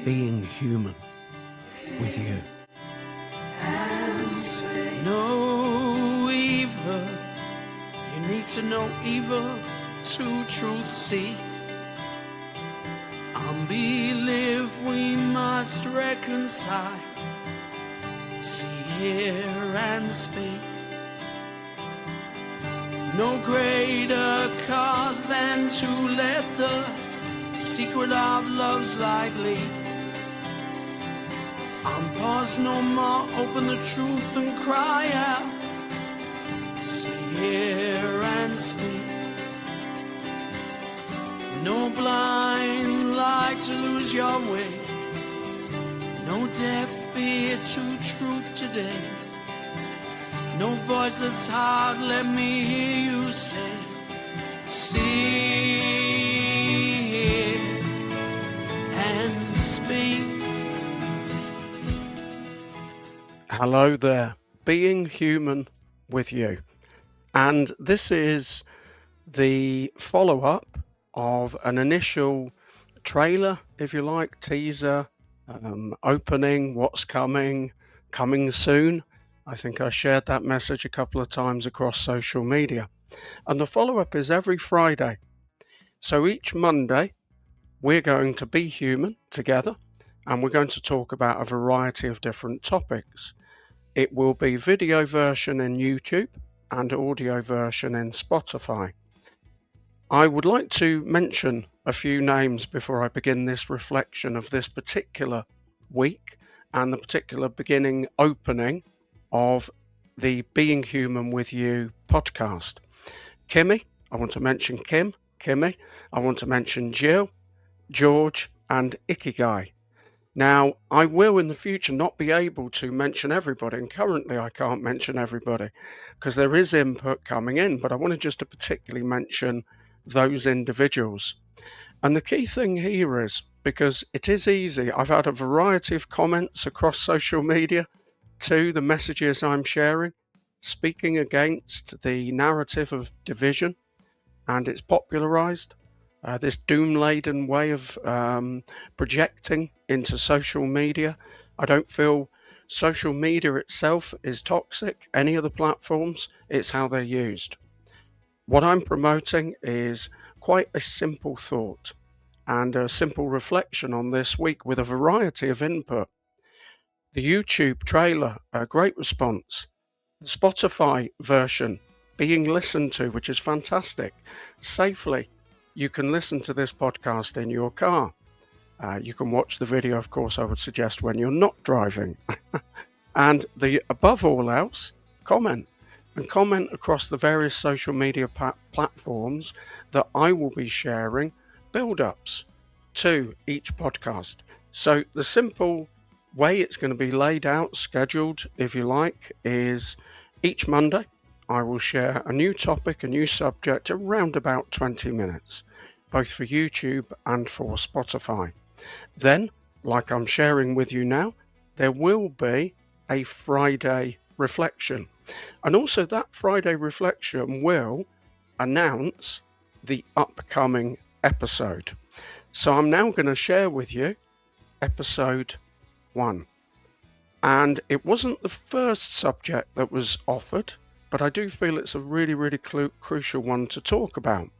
being human with you. No evil, you need to know evil to truth seek. Unbelief we must reconcile, see, hear and speak. No greater cause than to let the secret of love's light leak. Unpause no more, open the truth and cry out, see, hear and speak. No blind light to lose your way, no deaf ear to truth today. No voiceless heart, let me hear you say, see, hear, and speak. Hello there, being human with you. And this is the follow-up of an initial trailer, if you like, teaser, opening, what's coming soon. I think I shared that message a couple of times across social media. And the follow-up is every Friday. So each Monday, we're going to be human together, and we're going to talk about a variety of different topics. It will be video version in YouTube and audio version in Spotify. I would like to mention a few names before I begin this reflection of this particular week and the particular beginning opening of the Being Human with You podcast. Kimmy, I want to mention Kimmy, I want to mention Jill, George, and Ikigai. Now, I will in the future not be able to mention everybody, and currently I can't mention everybody because there is input coming in, but I wanted just to particularly mention those individuals. And the key thing here is, because it is easy, I've had a variety of comments across social media to the messages I'm sharing, speaking against the narrative of division and its popularized, this doom-laden way of projecting into social media. I don't feel social media itself is toxic, any of the platforms, it's how they're used. What I'm promoting is quite a simple thought and a simple reflection on this week with a variety of input. The YouTube trailer, a great response. The Spotify version being listened to, which is fantastic. Safely, you can listen to this podcast in your car. You can watch the video, of course, I would suggest when you're not driving. And above all else, comment. And comment across the various social media platforms that I will be sharing build-ups to each podcast. So the simple way it's going to be laid out, scheduled, if you like, is each Monday I will share a new topic, a new subject, around about 20 minutes, both for YouTube and for Spotify. Then, like I'm sharing with you now, there will be a Friday reflection. And also that Friday reflection will announce the upcoming episode. So I'm now going to share with you episode 1. And it wasn't the first subject that was offered, but I do feel it's a really, really crucial one to talk about,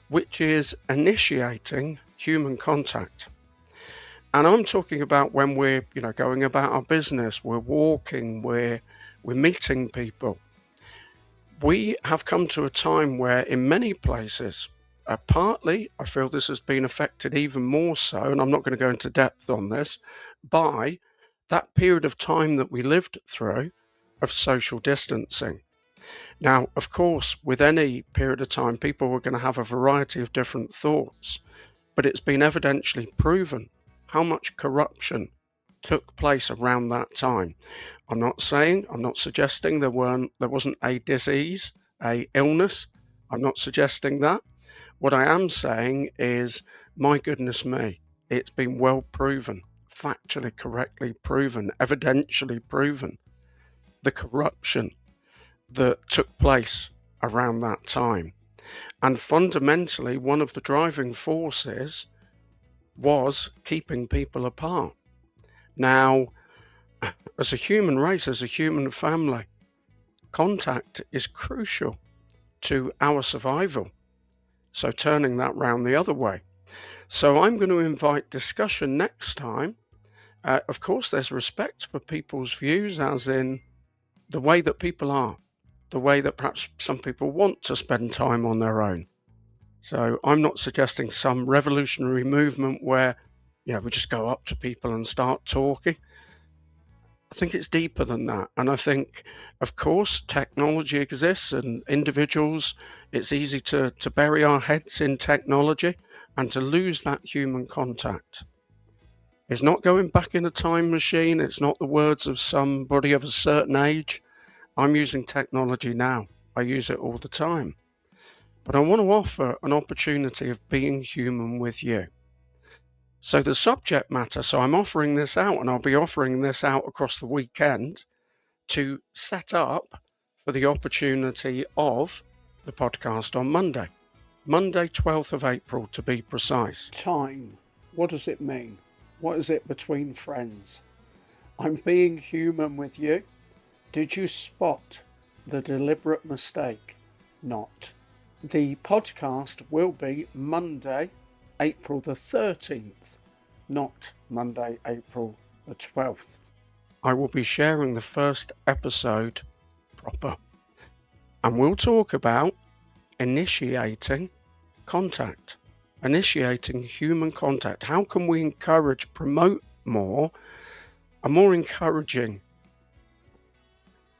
which is initiating human contact. And I'm talking about when we're, going about our business, we're walking, we're meeting people. We have come to a time where in many places, partly, I feel this has been affected even more so, and I'm not going to go into depth on this, by that period of time that we lived through of social distancing. Now, of course, with any period of time, people were going to have a variety of different thoughts, but it's been evidentially proven how much corruption took place around that time. I'm not suggesting there wasn't a disease, a illness. I'm not suggesting that. What I am saying is, my goodness me, it's been well proven, factually correctly proven, evidentially proven, the corruption that took place around that time. And fundamentally, one of the driving forces was keeping people apart. Now, as a human race, as a human family, contact is crucial to our survival. So turning that round the other way. So I'm going to invite discussion next time. Of course, there's respect for people's views, as in the way that people are, the way that perhaps some people want to spend time on their own. So I'm not suggesting some revolutionary movement where, we just go up to people and start talking. I think it's deeper than that. And I think, of course, technology exists and individuals, it's easy to bury our heads in technology and to lose that human contact. It's not going back in a time machine. It's not the words of somebody of a certain age. I'm using technology now. I use it all the time. But I want to offer an opportunity of being human with you. So the subject matter, so I'm offering this out, and I'll be offering this out across the weekend to set up for the opportunity of the podcast on Monday, 12th of April to be precise. Time, what does it mean? What is it between friends? I'm being human with you. Did you spot the deliberate mistake? Not. The podcast will be Monday, April the 13th, not Monday, April the 12th. I will be sharing the first episode proper, and we'll talk about initiating contact, initiating human contact. How can we promote more, a more encouraging,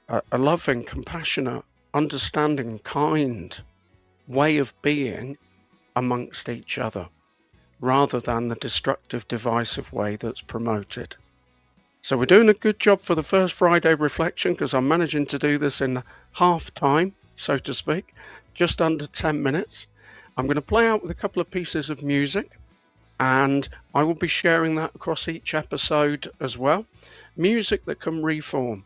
a loving, compassionate, understanding, kind way of being amongst each other, rather than the destructive, divisive way that's promoted. So we're doing a good job for the first Friday reflection, because I'm managing to do this in half time, so to speak, just under 10 minutes. I'm going to play out with a couple of pieces of music, and I will be sharing that across each episode as well. Music that can reform.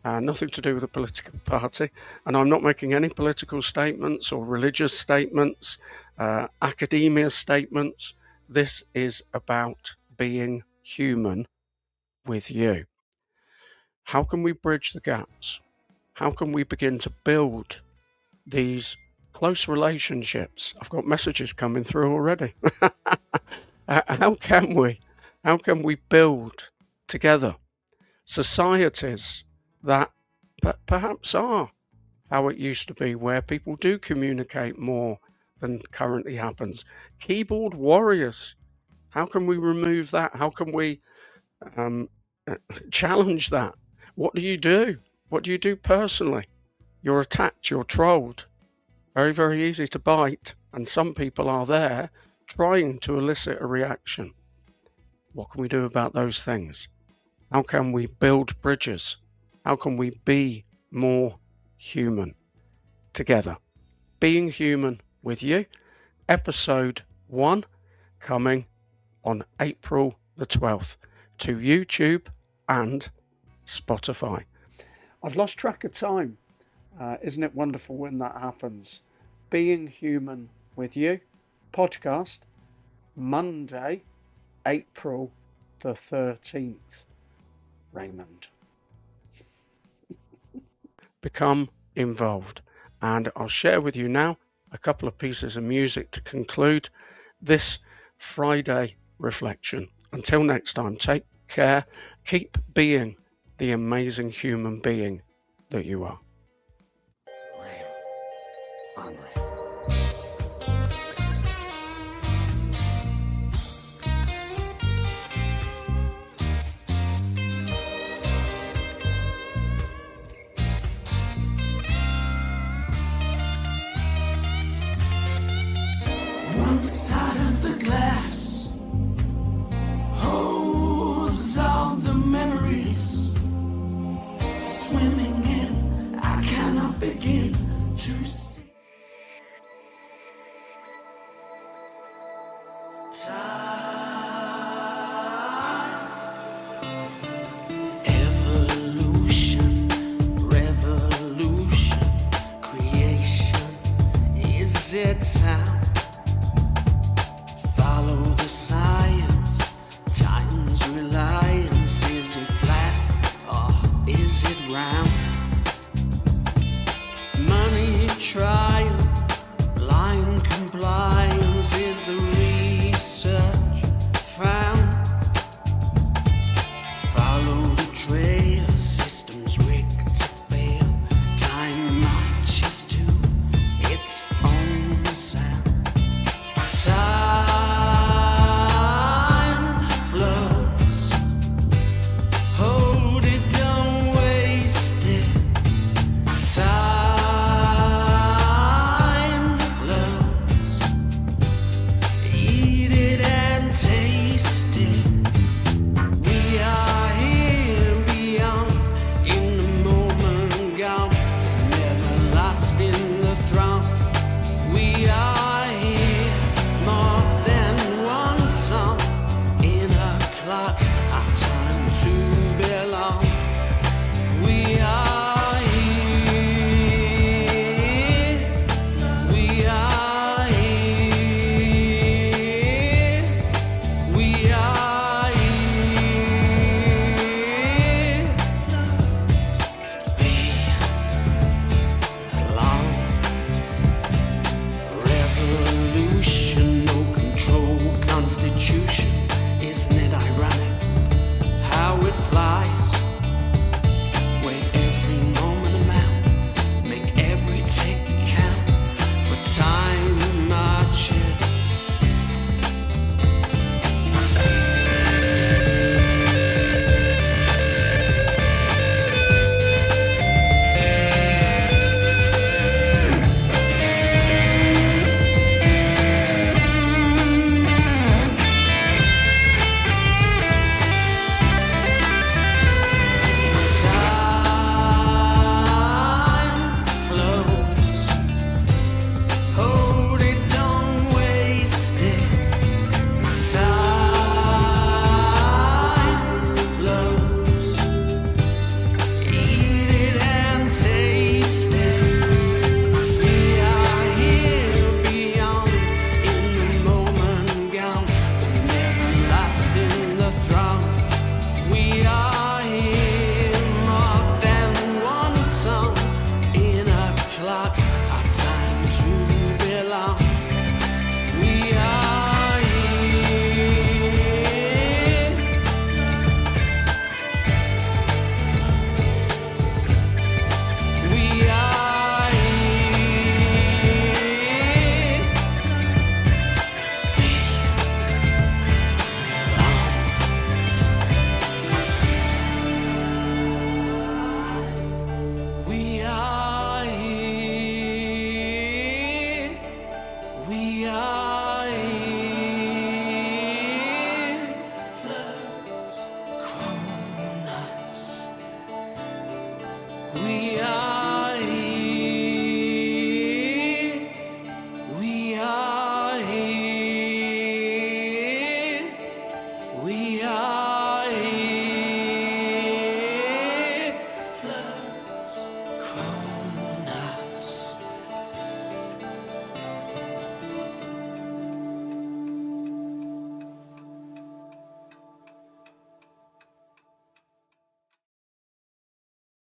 Nothing to do with a political party, and I'm not making any political statements or religious statements, academia statements. This is about being human with you. How can we bridge the gaps? How can we begin to build these close relationships? I've got messages coming through already. How can we build together societies that perhaps are how it used to be, where people do communicate more than currently happens? Keyboard warriors, how can we remove that? How can we challenge that? What do you do? What do you do personally? You're attacked, you're trolled. Very, very easy to bite, and some people are there trying to elicit a reaction. What can we do about those things? How can we build bridges? How can we be more human together? Being human with you, episode 1, coming on April the 12th to YouTube and Spotify. I've lost track of time. Isn't it wonderful when that happens? Being human with you, podcast, Monday, April the 13th. Raymond. Become involved. And I'll share with you now a couple of pieces of music to conclude this Friday reflection. Until next time, take care. Keep being the amazing human being that you are. Real. Unreal. One side of the glass holds all the memories. Swimming in, I cannot begin to see. Time, evolution, revolution, creation. Is it time? Follow the science. ground. Money trial, blind compliance is the research found. Follow the trail, systems rigged to fail. Time marches to its own sound. Time flows. Hold it, don't waste it. Time flows. Eat it and taste it. We are here beyond, in the moment gone, never lost in the throng. We are here, more than one song in a clock. Our time to